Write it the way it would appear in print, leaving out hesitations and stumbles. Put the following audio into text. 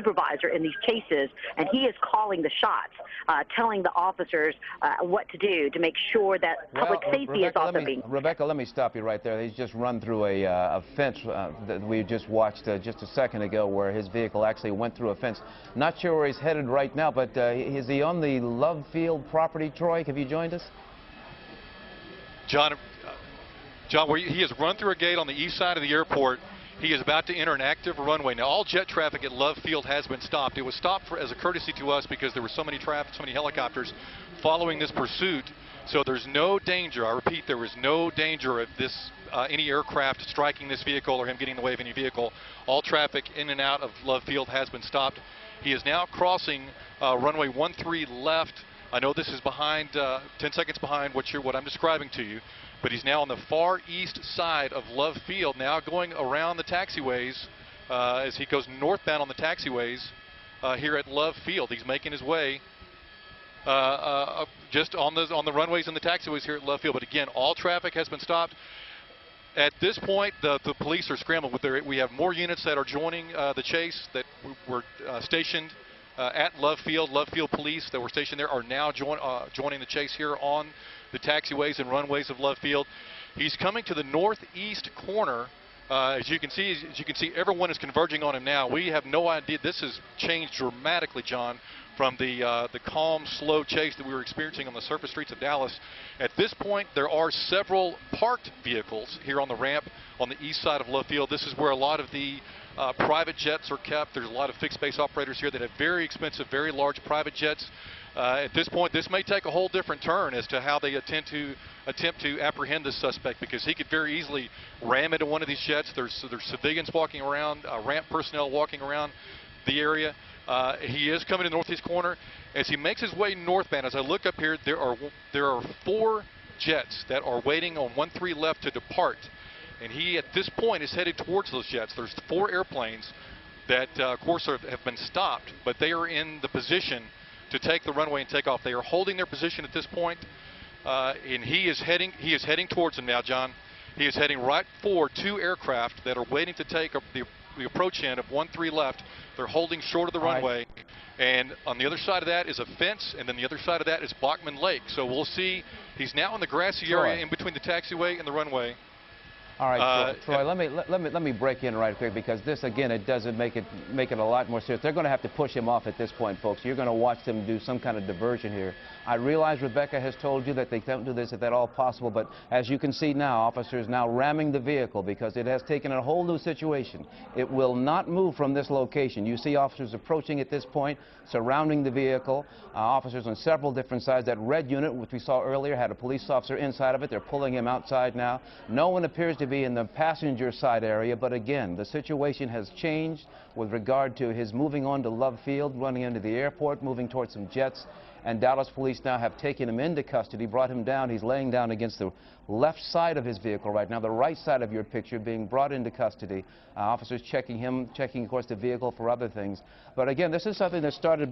supervisor in these chases, and he is calling the shots, telling the officers what to do to make sure that public safety is also being... Rebecca, let me stop you right there. He's just run through a fence that we just watched just a second ago, where his vehicle actually went through a fence. Not sure where he's headed right now, but is he on the Love Field property? Troy, have you joined us? John, he has run through a gate on the east side of the airport. He is about to enter an active runway. Now, all jet traffic at Love Field has been stopped. It was stopped as a courtesy to us because there was so many helicopters following this pursuit. So there's no danger. I repeat, there is no danger of this any aircraft striking this vehicle or him getting in the way of any vehicle. All traffic in and out of Love Field has been stopped. He is now crossing runway 13 left. I know this is behind, 10 seconds behind what I'm describing to you, but he's now on the far east side of Love Field, now going around the taxiways as he goes northbound on the taxiways here at Love Field. He's making his way just on the runways and the taxiways here at Love Field. But again, all traffic has been stopped. At this point, the police are scrambling. We have more units that are joining the chase that were stationed at Love Field. Love Field police that were stationed there are now joining the chase here on the taxiways and runways of Love Field. He's coming to the northeast corner. As you can see, everyone is converging on him now. We have no idea. This has changed dramatically, John, from the calm, slow chase that we were experiencing on the surface streets of Dallas. At this point, there are several parked vehicles here on the ramp on the east side of Love Field. This is where a lot of the private jets are kept. There's a lot of fixed base operators here that have very expensive, very large private jets. At this point, this may take a whole different turn as to how they attempt to apprehend this suspect, because he could very easily ram into one of these jets. There's civilians walking around, ramp personnel walking around the area. He is coming to the northeast corner. As he makes his way northbound, as I look up here, there are 4 jets that are waiting on 13 left to depart. And he, at this point, is headed towards those jets. There's 4 airplanes that, of course, have been stopped, but they are in the position to take the runway and take off. They are holding their position at this point, and he is heading towards them now, John. He is heading right for 2 aircraft that are waiting to take the approach end of 13 left. They're holding short of the runway, and on the other side of that is a fence, and then the other side of that is Bachman Lake. So we'll see. He's now in the grassy area in between the taxiway and the runway. All right, Troy, let me break in right quick, because this, again, it doesn't make it a lot more serious. They're going to have to push him off at this point, folks. You're going to watch them do some kind of diversion here. I realize Rebecca has told you that they don't do this if at all possible, but as you can see now, officers now ramming the vehicle because it has taken a whole new situation. It will not move from this location. You see officers approaching at this point, surrounding the vehicle. Officers on several different sides. That red unit, which we saw earlier, had a police officer inside of it. They're pulling him outside now. No one appears to be in the passenger side area, but again, the situation has changed with regard to his moving on to Love Field, running into the airport, moving towards some jets, and Dallas police now have taken him into custody, brought him down. He's laying down against the left side of his vehicle right now, the right side of your picture, being brought into custody. Officers checking him, checking, of course, the vehicle for other things. But again, this is something that started back